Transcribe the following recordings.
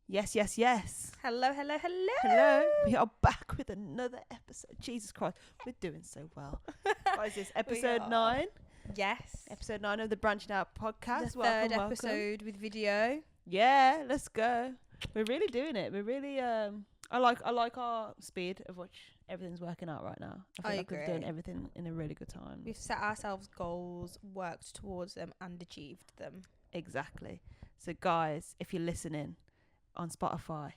Yes, yes, yes. Hello, hello, hello. Hello. We are back with another episode. Jesus Christ, we're doing so well. What is this? Episode are. 9? Yes. Episode 9 of the Branching Out podcast. The welcome, third welcome. episode with video. Yeah, let's go. We're really doing it. We're really I like our speed of which everything's working out right now. I feel like we've done everything in a really good time. We've set ourselves goals, worked towards them, and achieved them. Exactly. So guys, if you're listening on Spotify,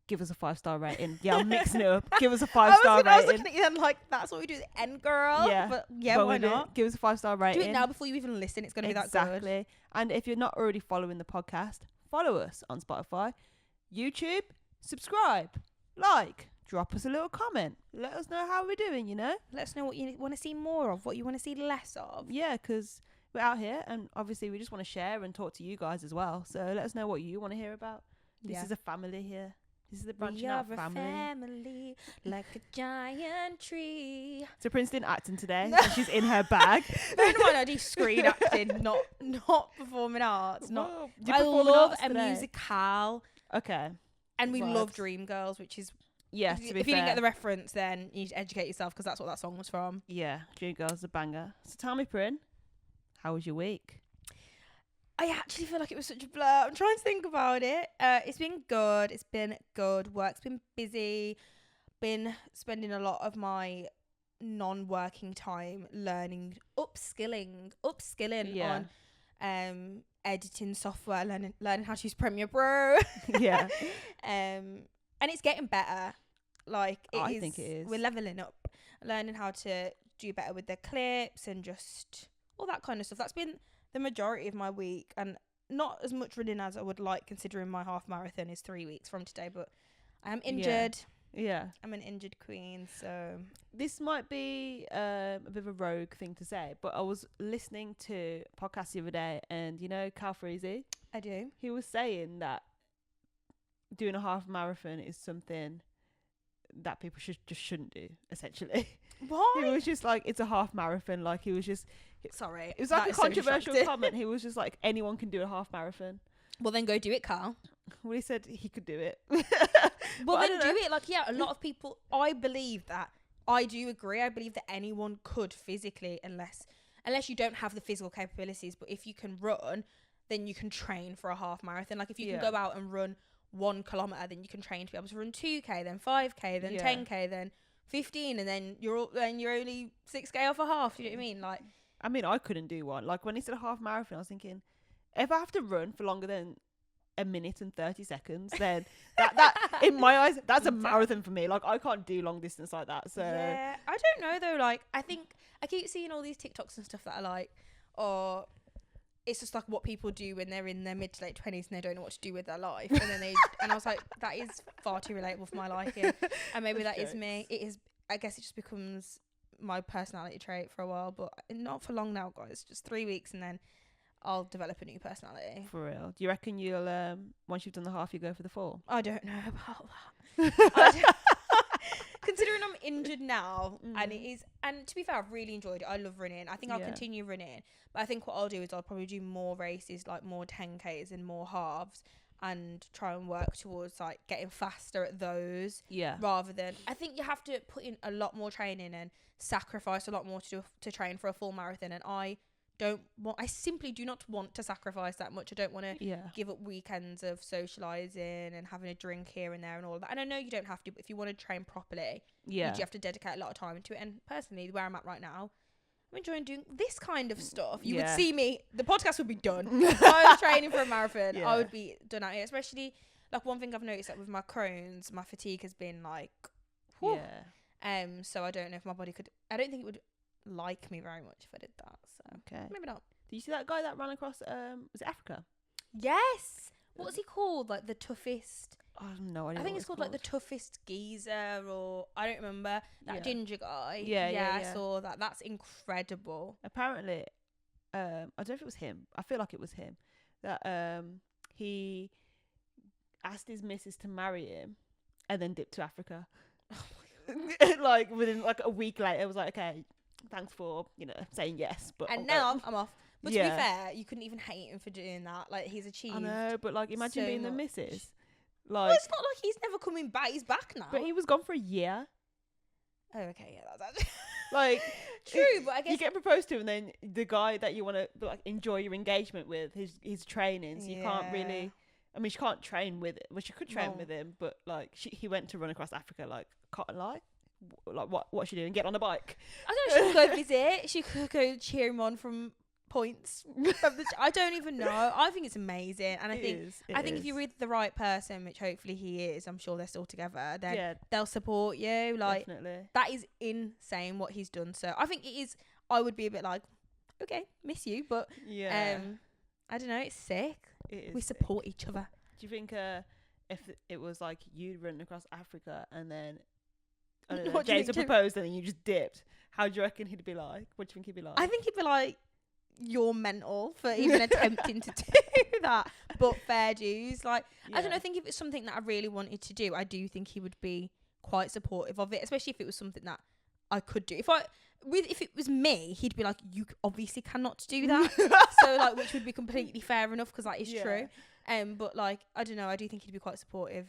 give us a 5-star rating. Yeah, I'm mixing it up. Give us a 5-star rating. I was looking at you and like, that's what we do at the end, girl. Yeah. But yeah, why not? Give us a 5-star rating. Do it now before you even listen. It's going to be that good. Exactly. And if you're not already following the podcast, follow us on Spotify, YouTube, subscribe, like, drop us a little comment. Let us know how we're doing, you know? Let us know what you want to see more of, what you want to see less of. Yeah, because we're out here and obviously we just want to share and talk to you guys as well. So let us know what you want to hear about. This is a family here. This is the Branching Out family. We are a family, like a giant tree. So Princeton acting today. And she's in her bag. Bear in mind, I do screen acting, not performing arts. Whoa, I love a musical. Okay. And we love Dreamgirls, which is... Yeah, if you didn't get the reference, then you need to educate yourself because that's what that song was from. Yeah, Dreamgirls, a banger. So tell me, Prin, how was your week? I actually feel like it was such a blur. I'm trying to think about it. It's been good. It's been good. Work's been busy. Been spending a lot of my non-working time learning, upskilling on editing software, learning how to use Premiere Pro. Yeah. And it's getting better. I think it is. We're leveling up, learning how to do better with the clips and just all that kind of stuff. That's been the majority of my week, and not as much running as I would like, considering my half marathon is 3 weeks from today. But I am injured. Yeah. I'm an injured queen, so this might be a bit of a rogue thing to say, but I was listening to a podcast the other day, and you know Cal Freezy? I do. He was saying that doing a half marathon is something that people shouldn't do, essentially. Why? He was just like, it's a half marathon. Like, he was just... Sorry. It was like a controversial comment. He was just like, anyone can do a half marathon. Well, then go do it, Carl. Well, he said he could do it. Well, then do it. Like, yeah, a lot of people... I believe that. I do agree. I believe that anyone could physically, unless you don't have the physical capabilities. But if you can run, then you can train for a half marathon. Like, if you can go out and run 1 kilometer, then you can train to be able to run 2k, then 5k, then 10k, then 15, and then you're only 6k off a half. You know what I mean? Like, I mean, I couldn't do one. Like, when he said a half marathon, I was thinking, if I have to run for longer than a minute and 30 seconds, then that in my eyes, that's a marathon for me. Like, I can't do long distance like that. So yeah, I don't know though. Like, I think I keep seeing all these TikToks and stuff that are like, or it's just like what people do when they're in their mid to late 20s and they don't know what to do with their life, and then and I was like, that is far too relatable for my liking, and maybe that is me. It is. I guess it just becomes my personality trait for a while, but not for long now, guys. Just 3 weeks and then I'll develop a new personality. For real. Do you reckon you'll once you've done the half, you go for the full? I don't know about that. Considering I'm injured now, and to be fair, I've really enjoyed it. I love running. I think I'll continue running, but I think what I'll do is I'll probably do more races, like more 10Ks and more halves, and try and work towards like getting faster at those. Yeah. Rather than, I think you have to put in a lot more training and sacrifice a lot more to train for a full marathon, and I simply do not want to sacrifice that much. I don't want to give up weekends of socialising and having a drink here and there and all of that. And I know you don't have to, but if you want to train properly, you have to dedicate a lot of time to it. And personally, where I'm at right now, I'm enjoying doing this kind of stuff. You would see me, the podcast would be done. If I was training for a marathon, I would be done out here. Especially, like, one thing I've noticed that with my Crohn's, my fatigue has been like, whew. So I don't know if my body could, I don't think it would like me very much if I did that. So maybe not. Did you see that guy that ran across was it Africa? Yes. What's he called? Like the toughest? I have no idea. I think it's called like the toughest geezer, or I don't remember. That ginger guy. Yeah, I saw that. That's incredible. Apparently, I don't know if it was him. I feel like it was him. That he asked his missus to marry him and then dipped to Africa. Oh my God. Like within like a week later, it was like, okay, thanks for saying yes, but now I'm off. But to be fair, you couldn't even hate him for doing that. Like, he's achieved. I know, but like, imagine so being the much. missus. Well, Like, it's not like he's never coming back. He's back now. but he was gone for a year. Oh, okay, yeah, that's actually Like, true. But I guess you get proposed to, and then the guy that you want to like enjoy your engagement with, his training, so you can't really. I mean, she can't train with it. Well, she could train with him, but like, he went to run across Africa. Like, can't lie. Like, what's she doing? Get on a bike. I don't know. She could go visit. She could go cheer him on from points. I don't even know. I think it's amazing, and I think if you're with the right person, which hopefully he is, I'm sure they're still together. Then they'll support you. Like, definitely. That is insane what he's done. So I think it is. I would be a bit like, okay, miss you, but I don't know. It's sick. We support each other. Do you think if it was like you'd run across Africa and then Jason proposed and then you just dipped, how do you reckon he'd be like? What do you think he'd be like? I think he'd be like, you're mental for even attempting to do that, but fair dues. Like, I don't know. I think if it's something that I really wanted to do, I do think he would be quite supportive of it, especially if it was something that I could do. If it was me, he'd be like, you obviously cannot do that. So like, which would be completely fair enough, because that is true. But like, I don't know. I do think he'd be quite supportive.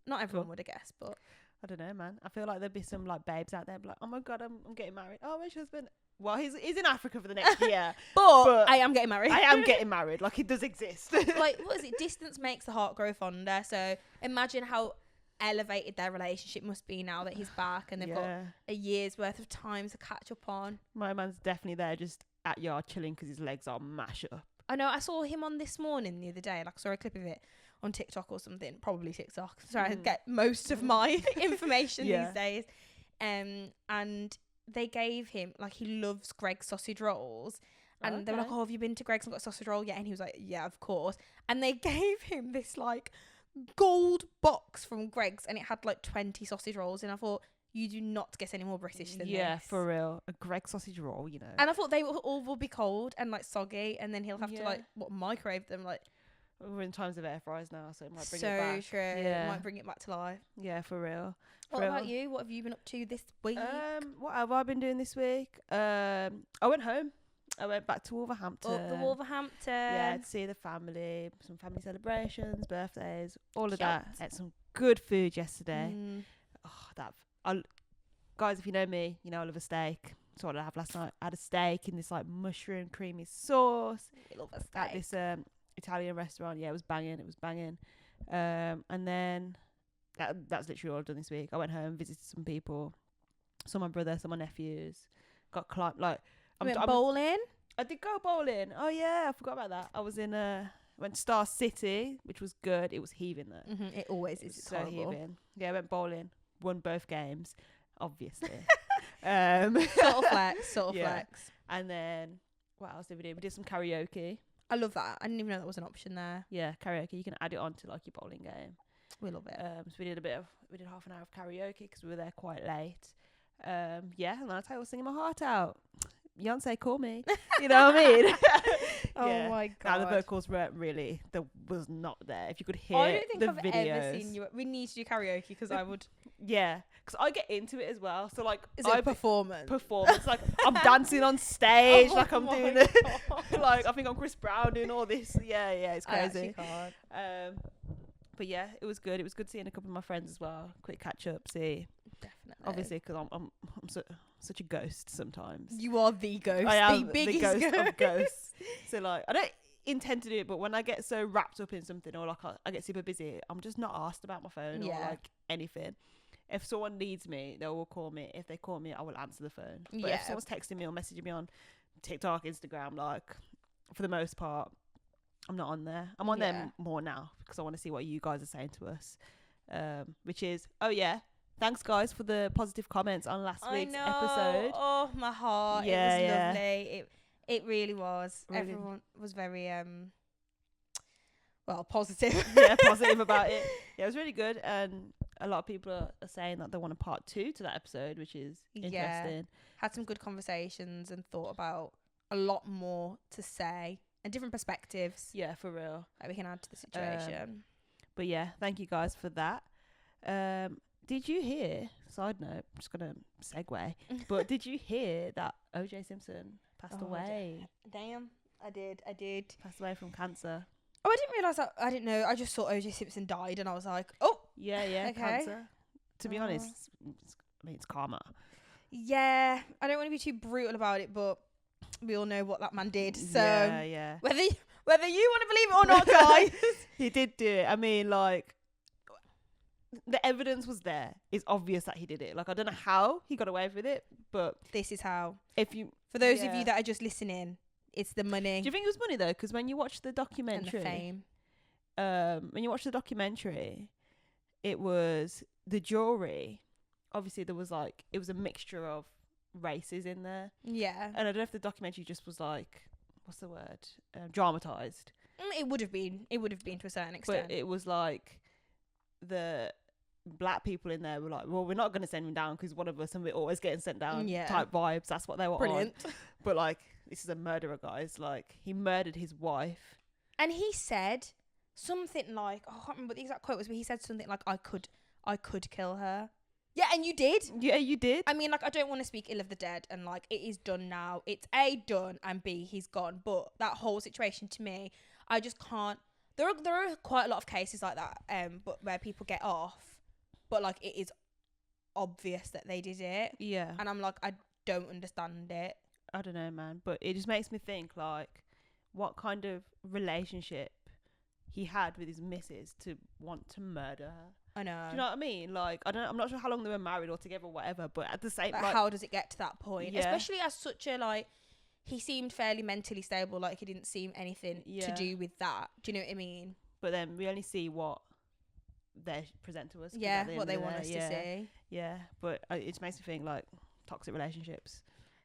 Not everyone would, I guess, but I don't know, man. I feel like there'd be some like babes out there, be like, oh my god, I'm getting married. Oh, where's your husband? Well, he's in Africa for the next year. but I am getting married. I am getting married. Like, it does exist. Like, what is it? Distance makes the heart grow fonder. So imagine how elevated their relationship must be now that he's back and they've got a year's worth of time to catch up on. My man's definitely there, just at yard chilling because his legs are mash up. I know. I saw him on This Morning the other day. Like, I saw a clip of it on TikTok or something. Probably TikTok. Sorry, I get most of my information these days. And they gave him, like, he loves Greg's sausage rolls. And they were like, oh, have you been to Greg's and got a sausage roll yet? And he was like, yeah, of course. And they gave him this, like, gold box from Greg's, and it had, like, 20 sausage rolls. And I thought, you do not get any more British than this. Yeah, for real. A Greg's sausage roll, you know. And I thought they will be cold and, like, soggy. And then he'll have to, like, microwave them, like. We're in times of air fryers now, so it might bring it back. So true. Yeah. It might bring it back to life. Yeah, for real. What about you? What have you been up to this week? What have I been doing this week? I went home. I went back to Wolverhampton. Up the Wolverhampton. Yeah, to see the family, some family celebrations, birthdays, all of that. Ate some good food yesterday. Guys, if you know me, you know I love a steak. So what did I have last night? I had a steak in this like mushroom creamy sauce. I love a steak. At this Italian restaurant. Yeah, it was banging. And then that's literally all I've done this week. I went home, visited some people, saw my brother, saw my nephews, got climbed. Like, went bowling. I did go bowling. Oh yeah, I forgot about that. I was went to Star City, which was good. It was heaving though. Mm-hmm. It always is. It's so horrible. Heaving. Yeah, I went bowling. Won both games, obviously. Sort of flex. And then what else did we do? We did some karaoke. I love that. I didn't even know that was an option there. Yeah, karaoke. You can add it on to like your bowling game. We love it. So we did half an hour of karaoke because we were there quite late. And then I was singing my heart out. Beyonce, call me. You know what I mean? Oh my god. Now the vocals weren't really. There was not there. If you could hear, I don't think the I've videos. ever seen you. We need to do karaoke because I would. Yeah, because I get into it as well. So like, is it a performance? Like I'm dancing on stage, oh like I'm doing it. Like I think I'm Chris Brown doing all this. Yeah, it's crazy. I can't. But yeah, it was good. It was good seeing a couple of my friends as well. Quick catch up, see. Definitely. Obviously, because I'm such a ghost sometimes. You are the ghost. I am the biggest ghost of ghosts. So like, I don't intend to do it, but when I get so wrapped up in something or like I get super busy, I'm just not asked about my phone or like anything. If someone needs me, they will call me. If they call me, I will answer the phone. But if someone's texting me or messaging me on TikTok, Instagram, like for the most part, I'm not on there. I'm on there more now because I want to see what you guys are saying to us. Which is, thanks guys for the positive comments on last week's episode. Oh, my heart. Yeah, it was lovely. It really was. Really? Everyone was very positive. Yeah, positive about it. Yeah, it was really good, and a lot of people are saying that they want a part 2 to that episode, which is interesting. Had some good conversations and thought about a lot more to say and different perspectives. Yeah, for real. That we can add to the situation. But yeah, thank you guys for that. Did you hear, side note, I'm just going to segue, but did you hear that OJ Simpson Passed away. Damn. I did. Passed away from cancer. Oh, I didn't realise that. I didn't know. I just thought O.J. Simpson died, and I was like, oh. Yeah, Okay. cancer. To be honest, it's karma. Yeah. I don't want to be too brutal about it, but we all know what that man did. So yeah. whether you want to believe it or not, guys. He did do it. I mean, like, the evidence was there. It's obvious that he did it. Like, I don't know how he got away with it, but this is how. For those of you that are just listening, it's the money. Do you think it was money though? Because when you watch the documentary, and the fame. It was the jury. Obviously, there was like, it was a mixture of races in there. Yeah. And I don't know if the documentary just was like, what's the word? Dramatized. It would have been to a certain extent. But it was like the black people in there were like, well, we're not going to send him down because one of us and we're always getting sent down type vibes. That's what they were Brilliant. on. But like, this is a murderer, guys. Like, he murdered his wife. And he said something like, I can't remember what the exact quote was, but he said something like, I could kill her. Yeah, and you did. Yeah, you did. I mean, like, I don't want to speak ill of the dead, and like, it is done now. It's A, done, and B, he's gone. But that whole situation, to me, I just can't. There are quite a lot of cases like that, but where people get off, but like, it is obvious that they did it. Yeah. And I'm like, I don't understand it. I don't know, man. But it just makes me think, like, what kind of relationship he had with his missus to want to murder her. I know. Do you know what I mean? Like, I'm not sure how long they were married or together or whatever, but at the same like, like, how does it get to that point? Yeah. Especially as such a, like, he seemed fairly mentally stable, like he didn't seem anything to do with that. Do you know what I mean? But then we only see what they present to us. Yeah, what they want us to see. Yeah, but it just makes me think, like, toxic relationships.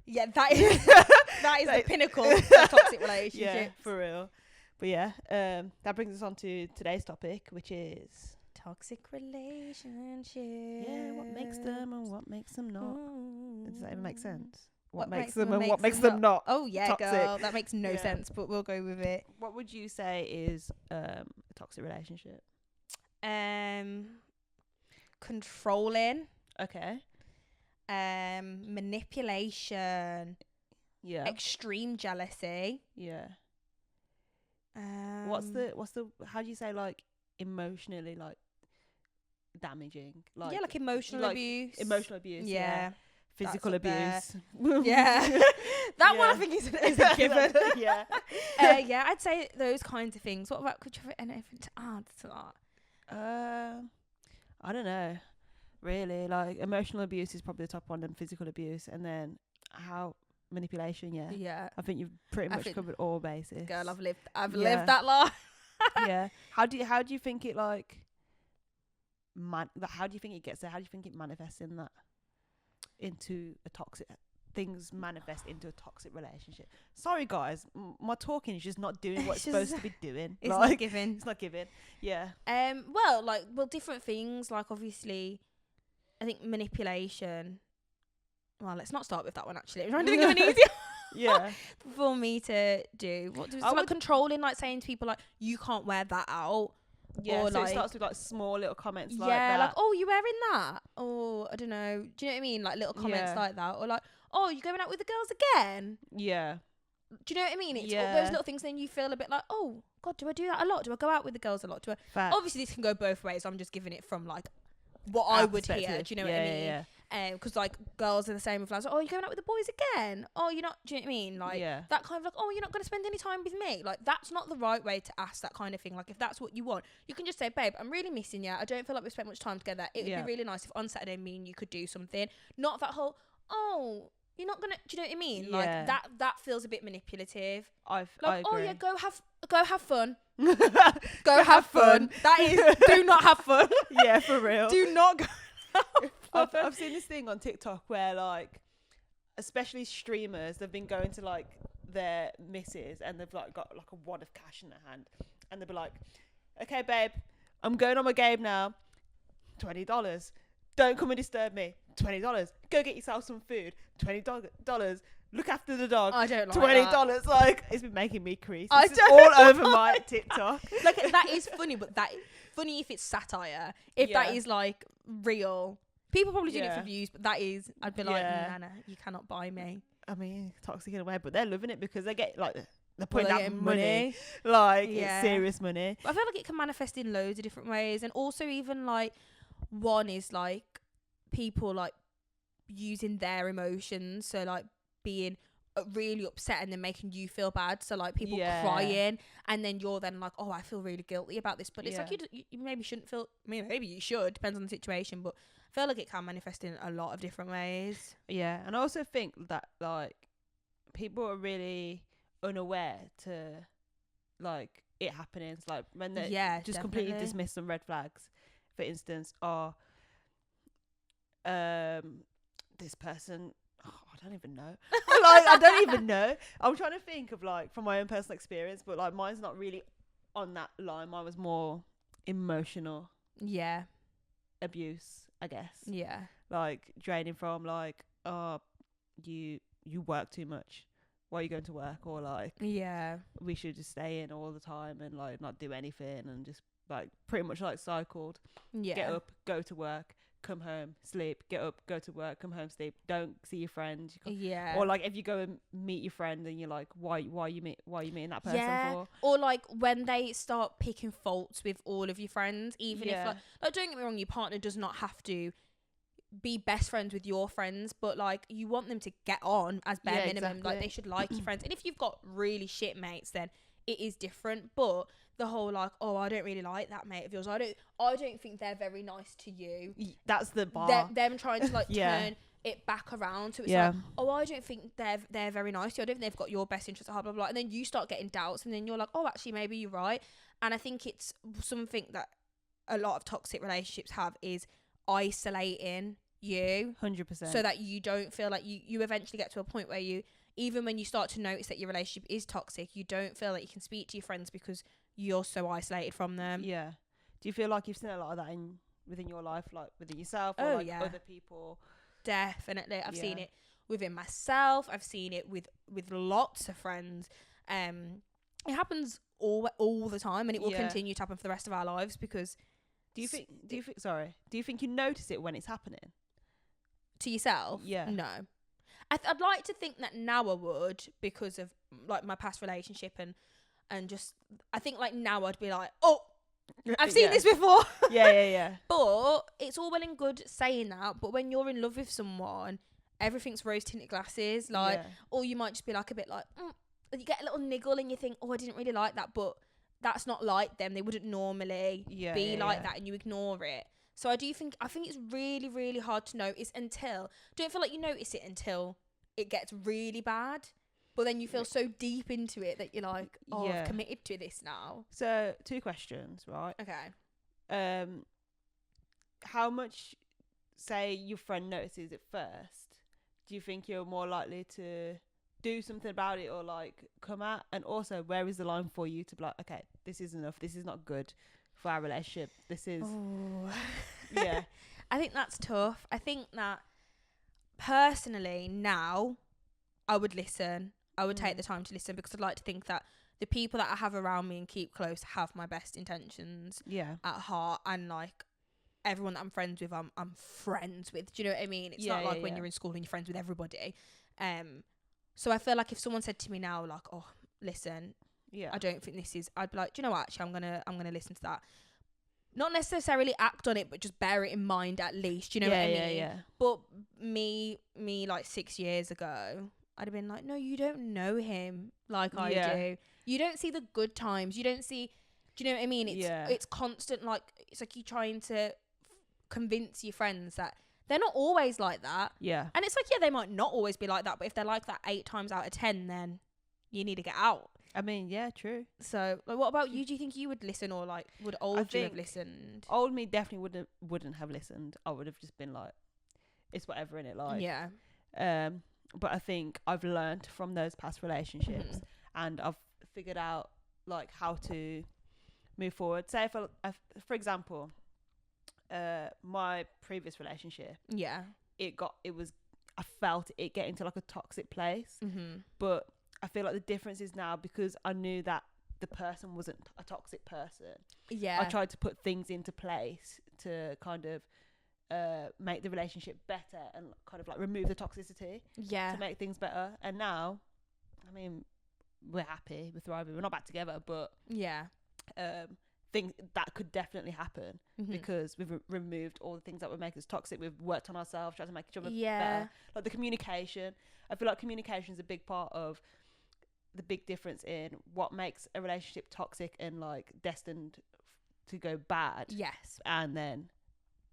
Yeah, that is the pinnacle of toxic relationships. Yeah, for real. But yeah, that brings us on to today's topic, which is toxic relationships. Yeah, what makes them and what makes them not. Does that even make sense? What What makes them and what makes them not? Oh yeah, toxic. girl, that makes no sense, but we'll go with it. What would you say is a toxic relationship? Controlling. Okay. Manipulation. Yeah. Extreme jealousy. Yeah. What's the how do you say, like, emotionally, like, damaging? Like, yeah, like emotional abuse. Emotional abuse. Yeah. Physical abuse. Yeah. That one I think is a given. Yeah. Yeah, I'd say those kinds of things. What about, could you have anything to add to that? I don't know. Really, like, emotional abuse is probably the top one, and physical abuse, and then manipulation. Yeah. I think you've pretty much covered all bases. Girl, I've lived that life. Yeah. How do you think it, like, how do you think it gets there? How do you think it manifests into a toxic things manifest into a toxic relationship? Sorry guys, my talking is just not doing what it's supposed to be doing. It's like, not giving. It's not giving. Yeah. Well, different things, like, obviously I think manipulation. Well, let's not start with that one, actually. I'm trying to think of an easier yeah for me to do. What does like controlling, like saying to people like, you can't wear that out. Yeah, or so like, it starts with, like, small little comments like yeah, that. like, oh, you wearing that? Or I don't know. Do you know what I mean? Like little comments like that. Or like, oh, you going out with the girls again? Yeah. Do you know what I mean? It's all those little things. Then you feel a bit like, oh God, do I do that a lot? Do I go out with the girls a lot? Obviously this can go both ways. I'm just giving it from like what I would hear. Do you know what I mean? Yeah. Because like girls are the same with like, oh, you're going out with the boys again? Oh, you're not. Do you know what I mean? Like that kind of like, oh, you're not going to spend any time with me. Like that's not the right way to ask that kind of thing. Like if that's what you want, you can just say, babe, I'm really missing you. I don't feel like we spent much time together. It would be really nice if on Saturday me and you could do something. Not that whole, oh, you're not gonna. Do you know what I mean? Yeah. Like that feels a bit manipulative. I Like, agree. oh yeah, go have fun. Go have fun. That is, do not have fun. Yeah, for real. Do not go. I've seen this thing on TikTok where, like, especially streamers, they've been going to, like, their missus and they've, like, got like a wad of cash in their hand, and they'll be like, okay babe, I'm going on my game now, $20, don't come and disturb me, $20, go get yourself some food, $20, look after the dog, I don't like $20. that. Like, it's been making me crease. It's all over my TikTok. Like that is funny, but that funny if it's satire. If that is like real, people probably do it for views, but that is, I'd be like, nah, you cannot buy me. I mean, toxic in a way, but they're loving it because they get like they're Well, putting they're that getting money, like Yeah. it's serious money. But I feel like it can manifest in loads of different ways, and also even like one is like people like using their emotions, so like being really upset and then making you feel bad, so like people Yeah. crying, and then you're then like, oh, I feel really guilty about this, but it's Yeah. like you maybe shouldn't feel. I mean, maybe you should, depends on the situation, but I feel like it can manifest in a lot of different ways. Yeah, and I also think that like people are really unaware to like it happening. It's like when they just completely definitely. dismiss some red flags. For instance, this person. Oh, I don't even know. Like I don't even know. I'm trying to think of like from my own personal experience, but like mine's not really on that line. Mine was more emotional Yeah, abuse, I guess. yeah, Like draining from like, oh, you work too much. Why are you going to work? Or like, yeah, we should just stay in all the time and like not do anything and just like pretty much like cycled. yeah. Get up, go to work, come home, sleep. Get up, go to work, come home, sleep. Don't see your friends. Yeah. Or like if you go and meet your friend and you're like, why you meeting that person Yeah. for? Or like when they start picking faults with all of your friends, even if Yeah. like don't get me wrong, your partner does not have to be best friends with your friends, but like you want them to get on as bare Yeah, minimum. exactly. Like they should like your friends, and if you've got really shit mates, then it is different. But the whole like, oh, I don't really like that mate of yours. I don't think they're very nice to you. That's the bar. Them trying to like Yeah. turn it back around, so it's Yeah. like, oh, I don't think they're very nice to you. I don't think they've got your best interests. Blah blah blah. And then you start getting doubts, and then you're like, oh, actually, maybe you're right. And I think it's something that a lot of toxic relationships have is isolating you 100%. so that you don't feel like you eventually get to a point where you, even when you start to notice that your relationship is toxic, you don't feel like you can speak to your friends because you're so isolated from them. Yeah. Do you feel like you've seen a lot of that within your life, like within yourself or like other people? Definitely. I've seen Yeah. it within myself. I've seen it with lots of friends. It happens all the time, and it will Yeah. continue to happen for the rest of our lives because Do you think you notice it when it's happening? to yourself, Yeah. no. I'd like to think that now I would, because of like my past relationship and just I think like now I'd be like, oh, I've seen Yeah. this before. Yeah. But it's all well and good saying that, but when you're in love with someone, everything's rose tinted glasses, like, Yeah. or you might just be like a bit like, you get a little niggle and you think, oh, I didn't really like that, but that's not like them. They wouldn't normally be like that, and you ignore it. So I think it's really, really hard to notice until, don't feel like you notice it until it gets really bad. But then you feel so deep into it that you're like, oh, Yeah. I've committed to this now. So 2 questions, right? Okay. How much, say your friend notices it first, do you think you're more likely to do something about it or like come out? And also, where is the line for you to be like, okay, this is enough, this is not good for our relationship, this is yeah. I think that's tough. I think that personally now I would listen. I would take the time to listen, because I'd like to think that the people that I have around me and keep close have my best intentions Yeah. at heart, and like everyone that I'm friends with, I'm friends with. Do you know what I mean? It's Yeah, not like yeah, when yeah. you're in school and you're friends with everybody. So I feel like if someone said to me now, like, oh, listen, Yeah. I don't think this is, I'd be like, do you know what, actually I'm gonna listen to that. Not necessarily act on it, but just bear it in mind at least. You know what I mean? Yeah. But me like 6 years ago, I'd have been like, no, you don't know him like I do. You don't see the good times. You don't see. Do you know what I mean? It's constant. Like, it's like you trying to convince your friends that they're not always like that. Yeah. And it's like, yeah, they might not always be like that, but if they're like that 8 times out of 10, then you need to get out. I mean, yeah, true. So, like, what about you? Do you think you would listen, or like would old you have think listened? Old me definitely wouldn't have listened. I would have just been like, it's whatever in it, like. Yeah. But I think I've learned from those past relationships, and I've figured out like how to move forward. Say for example, my previous relationship, Yeah. I felt it get into like a toxic place, but I feel like the difference is now, because I knew that the person wasn't a toxic person. Yeah. I tried to put things into place to kind of make the relationship better and kind of like remove the toxicity Yeah. to make things better. And now, I mean, we're happy, we're thriving, we're not back together, but Yeah. think that could definitely happen Mhm. because we've removed all the things that would make us toxic. We've worked on ourselves, tried to make each other Yeah. better. Like the communication, I feel like communication is a big part of the big difference in what makes a relationship toxic and like destined to go bad, Yes. and then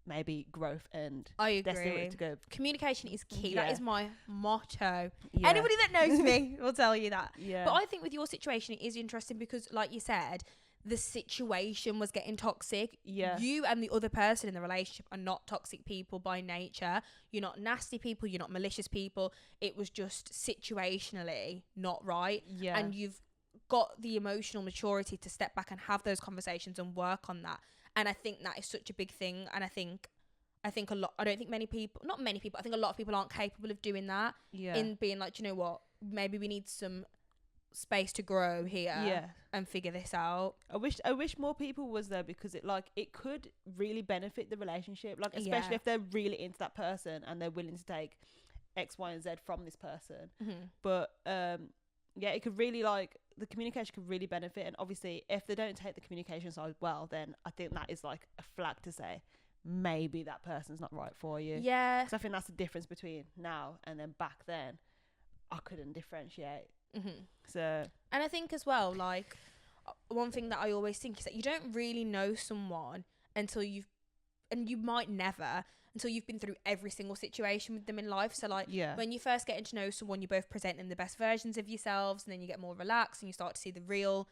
maybe growth and I destined agree. to go. Communication is key. Yeah. That is my motto. Yeah. Anybody that knows me will tell you that. Yeah. But I think with your situation, it is interesting because, like you said, the situation was getting toxic. Yeah. You and the other person in the relationship are not toxic people by nature. You're not nasty people. You're not malicious people. It was just situationally not right. Yeah. And you've got the emotional maturity to step back and have those conversations and work on that. And I think that is such a big thing. And I think a lot, I don't think many people, not many people, I think a lot of people aren't capable of doing that. Yeah. In being like, do you know what? Maybe we need some space to grow here. Yeah. And figure this out. I wish more people was there, because it could really benefit the relationship, like especially Yeah. if they're really into that person and they're willing to take X, Y, and Z from this person. Mm-hmm. But yeah, it could really, like, the communication could really benefit. And obviously if they don't take the communication side well, then I think that is like a flag to say maybe that person's not right for you. Yeah. Because I think that's the difference between now and then back then. I couldn't differentiate. Mm-hmm. So And I think as well, like, one thing that I always think is that you don't really know someone until you might never, until you've been through every single situation with them in life. So like, yeah. when you first getting to know someone, you both present them the best versions of yourselves, and then you get more relaxed and you start to see the real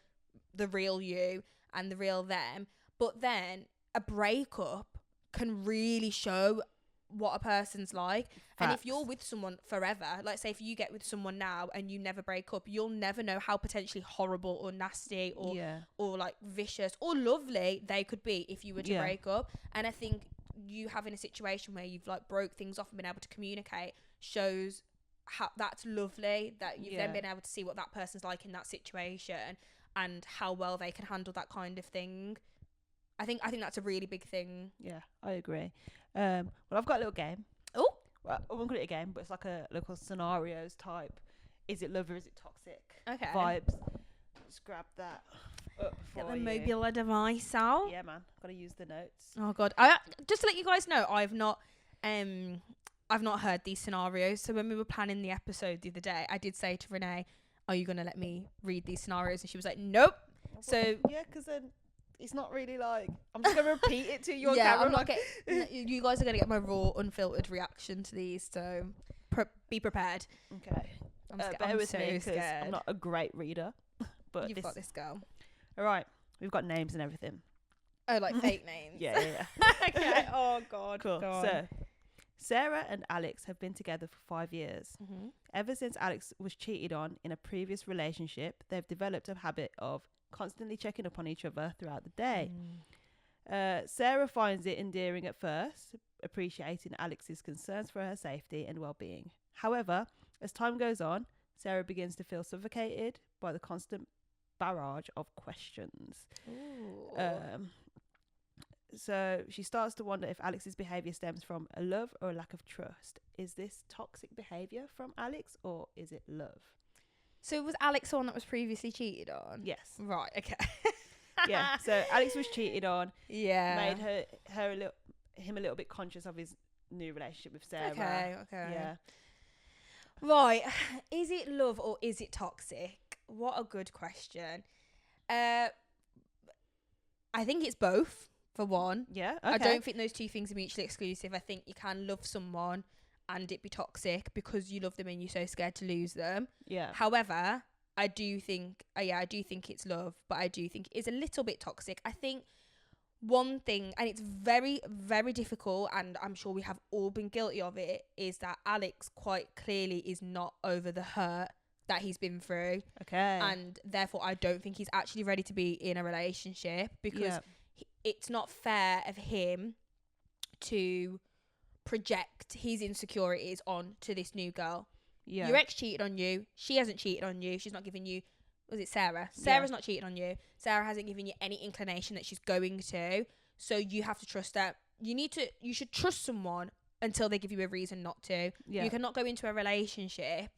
you and the real them. But then a breakup can really show what a person's like. And if you're with someone forever, like say if you get with someone now and you never break up, you'll never know how potentially horrible or nasty or yeah. or like vicious or lovely they could be if you were to Yeah. break up. And I think you having a situation where you've like broke things off and been able to communicate shows how that's lovely, that you've then Yeah. been able to see what that person's like in that situation and how well they can handle that kind of thing. I think that's a really big thing. Yeah, I agree. Well, I've got a little game. Oh, Well, I won't call it a game, but it's like a little scenarios type. Is it love or is it toxic? okay. Vibes. Just grab that up for Get the you. mobile device out. Yeah, man. Gotta use the notes. Oh god. Just to let you guys know, I've not heard these scenarios. So when we were planning the episode the other day, I did say to Renee, "Are you gonna let me read these scenarios?" And she was like, "Nope." So yeah, because then it's not really like I'm just gonna repeat it to you on yeah, camera. I'm not you guys are gonna get my raw, unfiltered reaction to these. So be prepared. Okay. I'm Bear with so me, 'cause scared. I'm not a great reader. But You've got this, girl. All right. We've got names and everything. Oh, like fake names. Yeah. Okay. Oh god. Cool. Go on. So, Sarah and Alex have been together for 5 years. Mm-hmm. Ever since Alex was cheated on in a previous relationship, they've developed a habit of constantly checking up on each other throughout the day. Sarah finds it endearing at first, appreciating Alex's concerns for her safety and well-being. However, as time goes on, Sarah begins to feel suffocated by the constant barrage of questions. So she starts to wonder if Alex's behaviour stems from a love or a lack of trust. Is this toxic behaviour from Alex, or is it love? So was Alex the one that was previously cheated on? Yes. Right. Okay. Yeah. So Alex was cheated on. Yeah. Made him a little bit conscious of his new relationship with Sarah. Okay. Yeah. Right. Is it love or is it toxic? What a good question. I think it's both, for one. Yeah. Okay. I don't think those two things are mutually exclusive. I think you can love someone and it be toxic because you love them and you're so scared to lose them. Yeah. However, I do think it's love, but I do think it is a little bit toxic. I think one thing, and it's very, very difficult, and I'm sure we have all been guilty of it, is that Alex quite clearly is not over the hurt that he's been through. Okay. And therefore, I don't think he's actually ready to be in a relationship because it's not fair of him to project his insecurities on to this new girl. Yeah. Your ex cheated on you. She hasn't cheated on you. She's not giving you... Was it Sarah? Sarah's not cheated on you. Sarah hasn't given you any inclination that she's going to. So you have to trust that you should trust someone until they give you a reason not to. Yeah. You cannot go into a relationship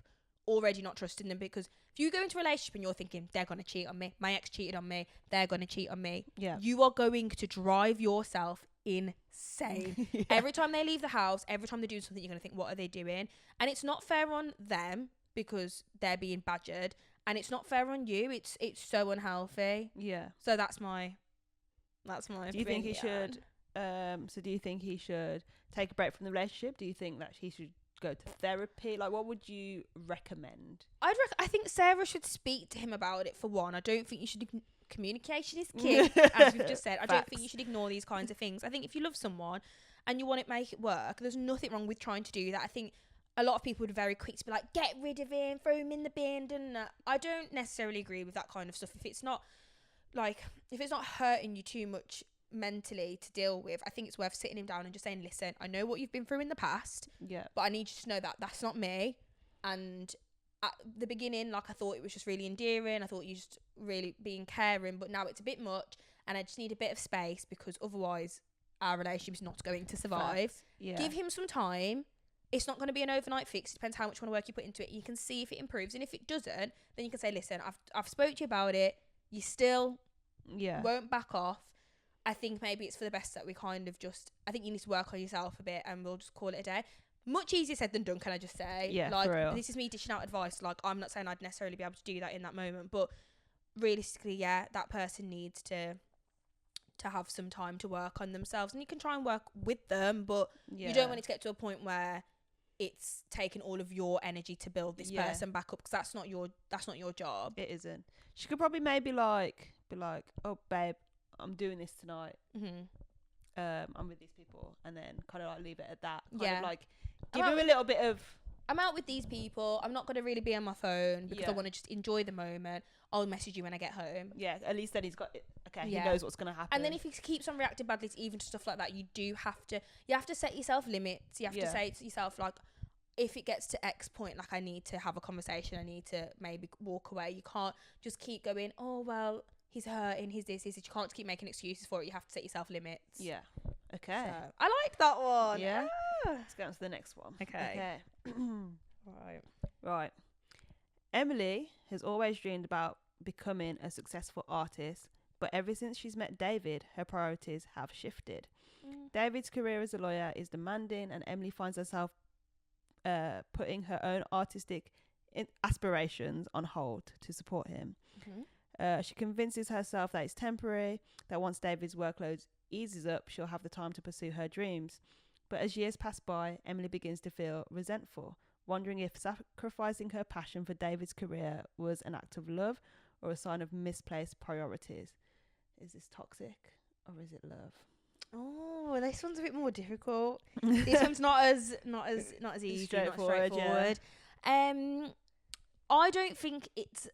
already not trusting them, because if you go into a relationship and you're thinking they're going to cheat on me, my ex cheated on me, they're going to cheat on me, Yeah. you are going to drive yourself insane. Yeah. Every time they leave the house, every time they do something, you're going to think, what are they doing? And it's not fair on them because they're being badgered, and it's not fair on you. It's so unhealthy. Yeah. So that's my Do you think he should so do you think he should take a break from the relationship? Do you think that he should go to therapy? Like, what would you recommend? I think Sarah should speak to him about it, for one. I don't think you should communication is key, as we've just said. I don't think you should ignore these kinds of things. I think if you love someone and you want to make it work, there's nothing wrong with trying to do that. I think a lot of people would be very quick to be like, get rid of him, throw him in the bin, and I don't necessarily agree with that kind of stuff. If it's not hurting you too much mentally to deal with, I think it's worth sitting him down and just saying, listen, I know what you've been through in the past, Yeah. but I need you to know that that's not me. And at the beginning, like, I thought it was just really endearing, I thought you just really being caring, but now it's a bit much and I just need a bit of space, because otherwise our relationship's not going to survive. Yeah. Give him some time. It's not going to be an overnight fix. It depends how much work you put into it. You can see if it improves, and if it doesn't, then you can say, listen, I've spoke to you about it, you still won't back off. I think maybe it's for the best that we kind of just, I think you need to work on yourself a bit, and we'll just call it a day. Much easier said than done, can I just say? Yeah, like, for real. this is me dishing out advice. Like, I'm not saying I'd necessarily be able to do that in that moment, but realistically, yeah, that person needs to have some time to work on themselves, and you can try and work with them, but you don't want it to get to a point where it's taking all of your energy to build this person back up, because that's not your job. It isn't. She could probably maybe be like, oh babe, I'm doing this tonight. I'm with these people, and then kind of like leave it at that. Kind of like give him a little bit of, I'm out with these people, I'm not going to really be on my phone because I want to just enjoy the moment. I'll message you when I get home. Yeah, at least then he's got it. Okay, he knows what's going to happen. And then if he keeps on reacting badly to even stuff like that, you have to set yourself limits. You have to say to yourself, like, if it gets to X point, like, I need to have a conversation, I need to maybe walk away. You can't just keep going, oh well, he's hurting, he's this. You can't keep making excuses for it. You have to set yourself limits. Yeah. Okay. So, I like that one. Yeah. Let's go on to the next one. Okay. Right. Emily has always dreamed about becoming a successful artist, but ever since she's met David, her priorities have shifted. David's career as a lawyer is demanding, and Emily finds herself putting her own artistic aspirations on hold to support him. She convinces herself that it's temporary, that once David's workload eases up, she'll have the time to pursue her dreams. But as years pass by, Emily begins to feel resentful, wondering if sacrificing her passion for David's career was an act of love or a sign of misplaced priorities. Is this toxic or is it love? Oh, this one's a bit more difficult. This one's not as easy, straightforward. Not straightforward. I don't think it's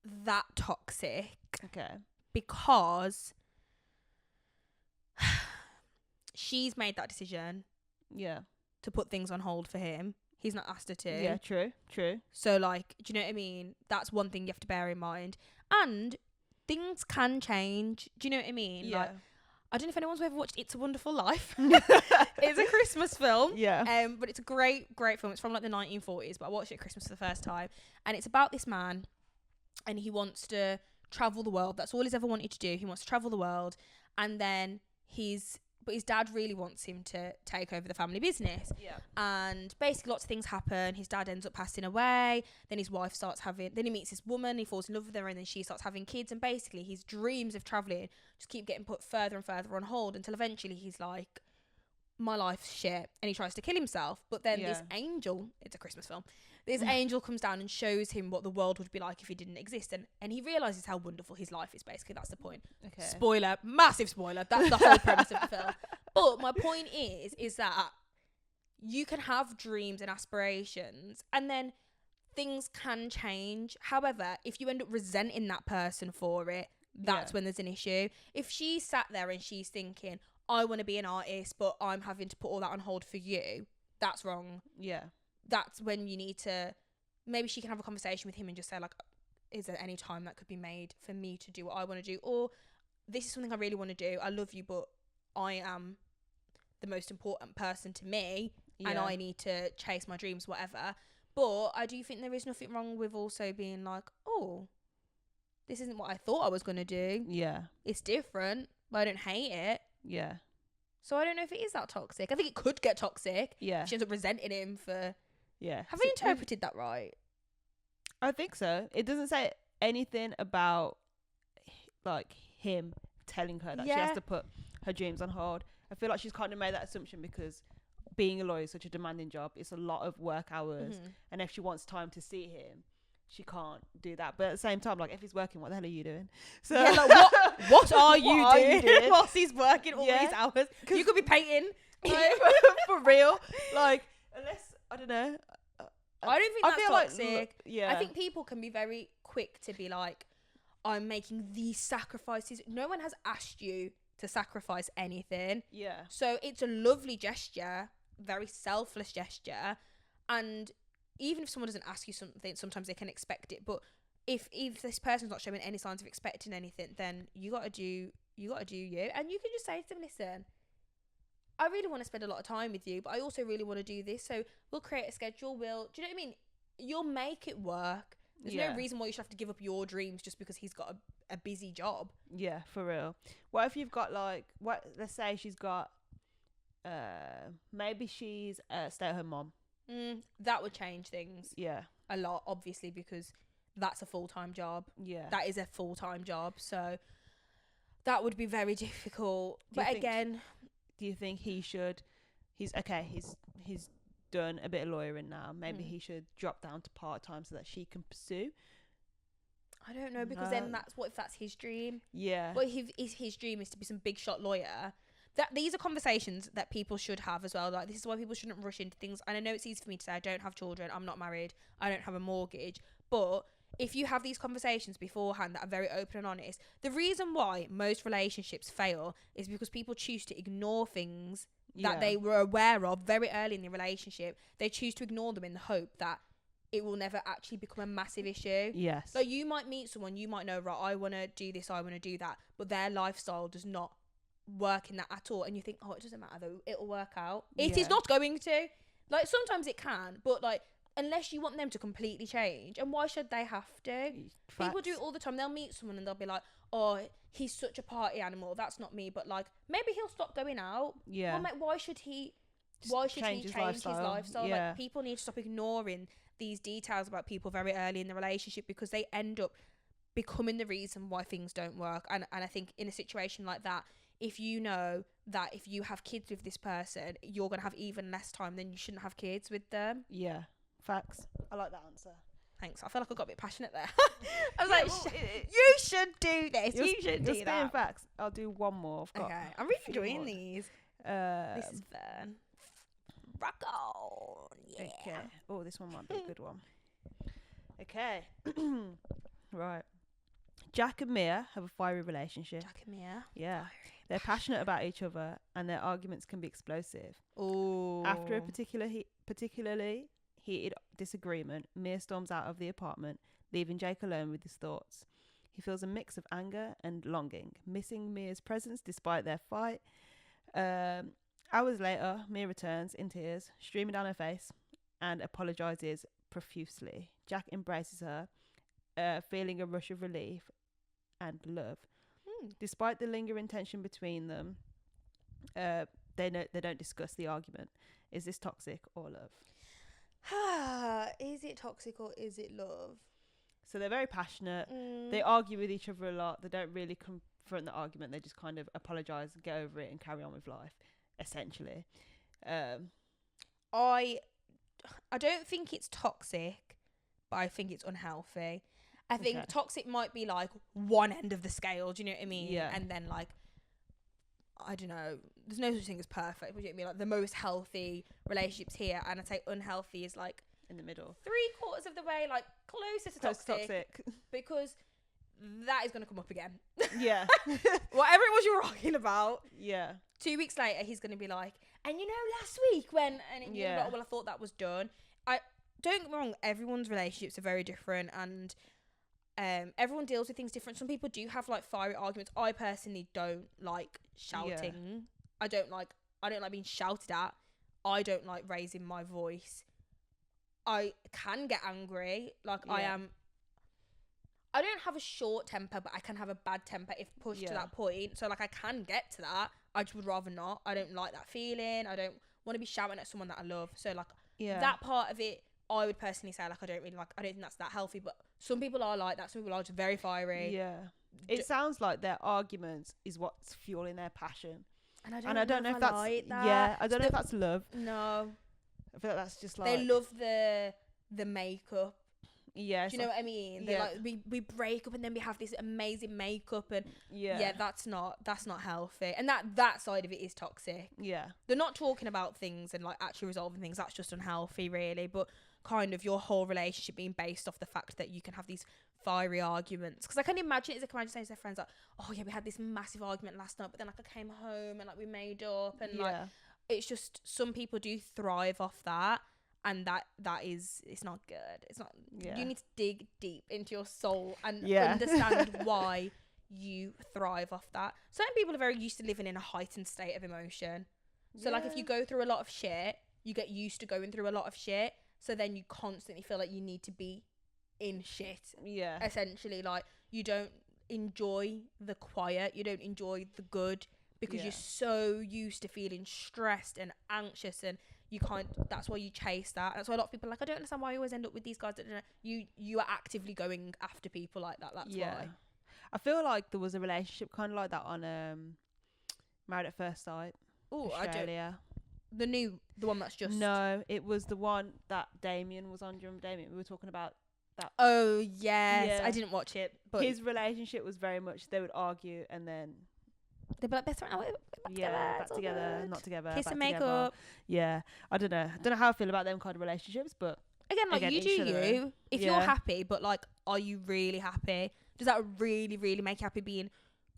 that toxic. Okay. Because she's made that decision. Yeah. To put things on hold for him. He's not asked her to. Yeah, true. So, like, do you know what I mean? That's one thing you have to bear in mind. And things can change. Do you know what I mean? Yeah. Like, I don't know if anyone's ever watched It's a Wonderful Life. It's a Christmas film. Yeah. But it's a great film. It's from like the 1940s, but I watched it at Christmas for the first time. And it's about this man, and he wants to travel the world. That's all he's ever wanted to do. He wants to travel the world. And then but his dad really wants him to take over the family business. Yeah. And basically lots of things happen. His dad ends up passing away. Then his wife then he meets this woman, he falls in love with her, and then she starts having kids. And basically his dreams of travelling just keep getting put further and further on hold until eventually he's like, my life's shit. And he tries to kill himself. But then this angel, it's a Christmas film, this angel comes down and shows him what the world would be like if he didn't exist. And he realises how wonderful his life is, basically. That's the point. Okay. Spoiler, massive spoiler. That's the whole premise of the film. But my point is that you can have dreams and aspirations, and then things can change. However, if you end up resenting that person for it, that's when there's an issue. If she sat there and she's thinking, I want to be an artist, but I'm having to put all that on hold for you, that's wrong. Yeah. That's when you need to, maybe she can have a conversation with him and just say, like, is there any time that could be made for me to do what I want to do? Or this is something I really want to do. I love you, but I am the most important person to me, and Yeah. I need to chase my dreams, whatever. But I do think there is nothing wrong with also being like, oh, this isn't what I thought I was going to do. Yeah. It's different, but I don't hate it. Yeah. So I don't know if it is that toxic. I think it could get toxic. Yeah. She ends up resenting him for... Yeah. Have I interpreted that right? I think so. It doesn't say anything about like him telling her that she has Yeah. to put her dreams on hold. I feel like she's kind of made that assumption because being a lawyer is such a demanding job. It's a lot of work hours, and if she wants time to see him, she can't do that. But at the same time, like if he's working, what the hell are you doing? So Yeah, like what are you doing whilst he's working all Yeah. these hours? You could be painting. like, for real, like unless I don't know. I don't think that's feel like, toxic. yeah, I think people can be very quick to be like, I'm making these sacrifices. No one has asked you to sacrifice anything. yeah, So it's a lovely gesture, very selfless gesture. And even if someone doesn't ask you something, sometimes they can expect it. But if this person's not showing any signs of expecting anything, then you gotta do you. And you can just say to them, listen, I really want to spend a lot of time with you, but I also really want to do this. So we'll create a schedule. Do you know what I mean? You'll make it work. There's no reason why you should have to give up your dreams just because he's got a busy job. Yeah, for real. What if you've got like, let's say she's got, maybe she's a stay-at-home mom. That would change things Yeah, a lot, obviously, because that's a full-time job. yeah. That is a full-time job. So that would be very difficult. Do you But think- again, Do you think he should? He's done a bit of lawyering now. Maybe he should drop down to part-time so that she can pursue. I don't know, because then what if that's his dream? Yeah. What if his dream is to be some big shot lawyer? These are conversations that people should have as well. Like, this is why people shouldn't rush into things. And I know it's easy for me to say, I don't have children, I'm not married, I don't have a mortgage. But if you have these conversations beforehand that are very open and honest, the reason why most relationships fail is because people choose to ignore things that they were aware of very early in the relationship. They choose to ignore them in the hope that it will never actually become a massive issue. Yes. So you might meet someone, you might know, right, I want to do this, I want to do that, but their lifestyle does not work in that at all. And you think, oh, it doesn't matter though, it'll work out. It is not going to. Like, sometimes it can, but like, unless you want them to completely change, and why should they have to? People do it all the time. They'll meet someone and they'll be like, oh, he's such a party animal, that's not me. But like, maybe he'll stop going out. Yeah. Well, mate, why should he change his lifestyle? Yeah. Like, people need to stop ignoring these details about people very early in the relationship, because they end up becoming the reason why things don't work. And I think in a situation like that, if you know that if you have kids with this person, you're going to have even less time, then you shouldn't have kids with them. Yeah. Facts. I like that answer. Thanks. I feel like I got a bit passionate there. I was like, you should do this. You should do that. Facts. I'll do one more. I've got Okay. I'm really a few enjoying more. these. This is fun. Rock on. Yeah. Okay. Oh, this one might be a good one. Okay. Right. Jack and Mia have a fiery relationship. Jack and Mia. Yeah. They're passionate about each other, and their arguments can be explosive. Oh. After a particularly heated disagreement, Mia storms out of the apartment, leaving Jake alone with his thoughts. He feels a mix of anger and longing, missing Mia's presence despite their fight. Hours later, Mia returns in tears, streaming down her face, and apologizes profusely. Jack embraces her, feeling a rush of relief and love. Despite the lingering tension between them, they don't discuss the argument. Is this toxic or love? Is it toxic or is it love? So they're very passionate. They argue with each other a lot. They don't really confront the argument. They just kind of apologise, get over it, and carry on with life, essentially. I don't think it's toxic, but I think it's unhealthy. I think toxic might be like one end of the scale. Do you know what I mean? Yeah. And then like, I don't know. There's no such thing as perfect. But you know what I mean? Like, the most healthy relationships here, and I'd say unhealthy is like in the middle, 3/4 of the way, like closer to toxic. Because that is going to come up again. Yeah. Whatever it was you were talking about. Yeah. 2 weeks later, he's going to be like, and you know, last week when, and you're like, well, I thought that was done. Don't get me wrong, everyone's relationships are very different, and everyone deals with things different. Some people do have like fiery arguments. I personally don't like shouting. I don't like I don't like being shouted at. I don't like raising my voice. I can get angry. Like, Yeah. I don't have a short temper, but I can have a bad temper if pushed to that point. So, like, I can get to that. I just would rather not. I don't like that feeling. I don't want to be shouting at someone that I love. So, like, that part of it, I would personally say, like, I don't really like. I don't think that's that healthy. But some people are like that. Some people are just very fiery. Yeah. It sounds like their arguments is what's fueling their passion. And I don't know if that's like that. Yeah, I don't know if that's love. No. I feel like that's just like they love the makeup. Yeah. Do you know what I mean? They're like, we break up and then we have this amazing makeup, and that's not healthy. And that side of it is toxic. Yeah. They're not talking about things and like actually resolving things. That's just unhealthy, really. But kind of your whole relationship being based off the fact that you can have these fiery arguments. Because I can imagine it's like, imagine saying to their friends like, oh yeah, we had this massive argument last night, but then like I came home and like we made up, and like it's just, some people do thrive off that. And that is, it's not good. It's not. You need to dig deep into your soul and understand why you thrive off that. Certain people are very used to living in a heightened state of emotion. So like if you go through a lot of shit, you get used to going through a lot of shit. So then you constantly feel like you need to be in shit. Yeah. Essentially, like you don't enjoy the quiet. You don't enjoy the good because you're so used to feeling stressed and anxious, and you can't. That's why you chase that. That's why a lot of people are like, I don't understand why you always end up with these guys that don't know. You are actively going after people like that. That's why. I feel like there was a relationship kind of like that on Married at First Sight. Oh, Australia. The one that's just... No, it was the one that Damien was on. Do you remember Damien? We were talking about that. Oh, yes. I didn't watch it. But his relationship was very much, they would argue and then... They'd be like, best friend, back together, not together. Kiss back and together. makeup. Yeah. I don't know how I feel about them kind of relationships, but... Again, you do you. If you're happy, but like, are you really happy? Does that really, really make you happy being...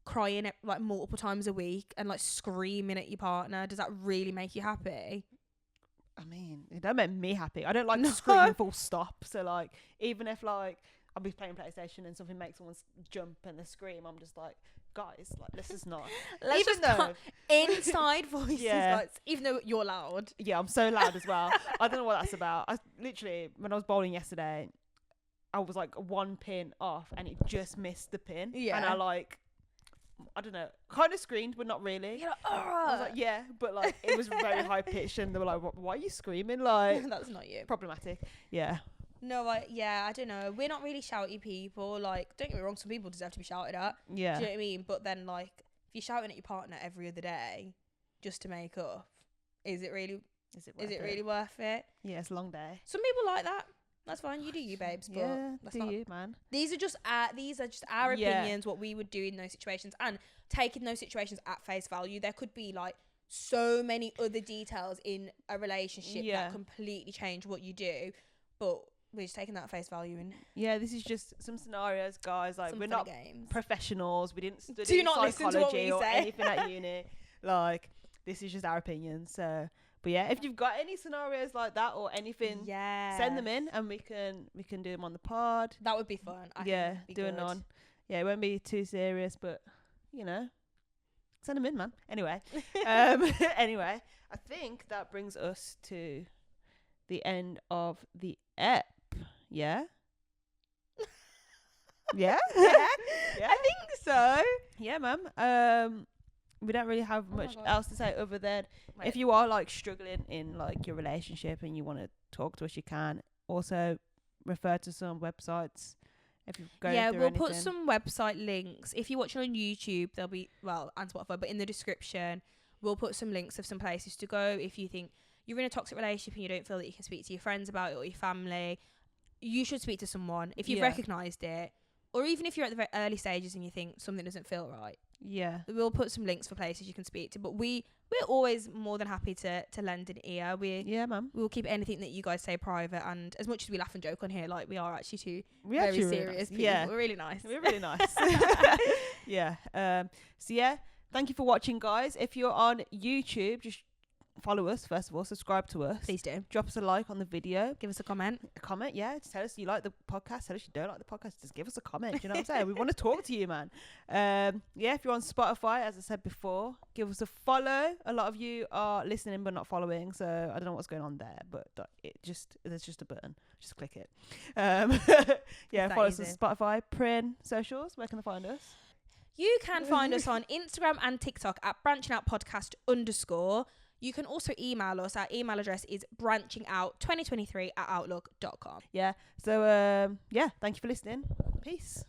crying at, like multiple times a week and like screaming at your partner? Does that really make you happy? I mean, it don't make me happy. I don't like screaming full stop. So like, even if like I'll be playing PlayStation and something makes someone jump and they scream, I'm just like, guys, like let's just not. Even though inside voices, like, even though you're loud. Yeah, I'm so loud as well. I don't know what that's about. I literally, when I was bowling yesterday, I was like one pin off and it just missed the pin. Yeah, and I don't know, kind of screamed, but not really. You're like, I was like, yeah, but like it was very high pitched, and they were like, why are you screaming? Like, that's not you. Problematic. Yeah. No, I don't know. We're not really shouty people. Like, don't get me wrong, some people deserve to be shouted at. Yeah. Do you know what I mean? But then, like, if you're shouting at your partner every other day just to make up, is it really worth it? Yeah, it's a long day. Some people like that. That's fine. You do you, babes. But that's not you, man. These are just our opinions, what we would do in those situations, and taking those situations at face value. There could be like so many other details in a relationship that completely change what you do, but we're just taking that at face value. And this is just some scenarios, guys. Like, we're not games. Professionals. We didn't study do not psychology listen to what we or say. anything at uni. Like, this is just our opinion. So. But yeah, if you've got any scenarios like that or anything, send them in and we can do them on the pod. That would be fun. Do it on. Yeah, it won't be too serious, but you know, send them in, man. Anyway, anyway, I think that brings us to the end of the ep. Yeah. Yeah. I think so. Yeah, ma'am. We don't really have much else to say other than if you are like struggling in like your relationship and you want to talk to us, you can also refer to some websites if you're going through we'll anything. Put some website links. If you're watching on YouTube, there'll be and Spotify, but in the description we'll put some links of some places to go if you think you're in a toxic relationship and you don't feel that you can speak to your friends about it or your family. You should speak to someone if you've recognised it, or even if you're at the very early stages and you think something doesn't feel right. Yeah, we'll put some links for places you can speak to, but we're always more than happy to lend an ear. We'll keep anything that you guys say private, and as much as we laugh and joke on here, like we are actually two very serious people. Yeah, we're really nice. We're really nice. Yeah. So yeah, thank you for watching, guys. If you're on YouTube, just follow us, first of all, subscribe to us. Please do. Drop us a like on the video. Give us a comment. Yeah. Just tell us you like the podcast. Tell us you don't like the podcast. Just give us a comment. You know what I'm saying? We want to talk to you, man. Yeah, if you're on Spotify, as I said before, give us a follow. A lot of you are listening but not following, so I don't know what's going on there, but there's just a button. Just click it. Yeah, follow us on Spotify, Prin, socials. Where can they find us? You can find us on Instagram and TikTok at branchingoutpodcast_. You can also email us. Our email address is branchingout2023@outlook.com. Yeah. So, yeah, thank you for listening. Peace.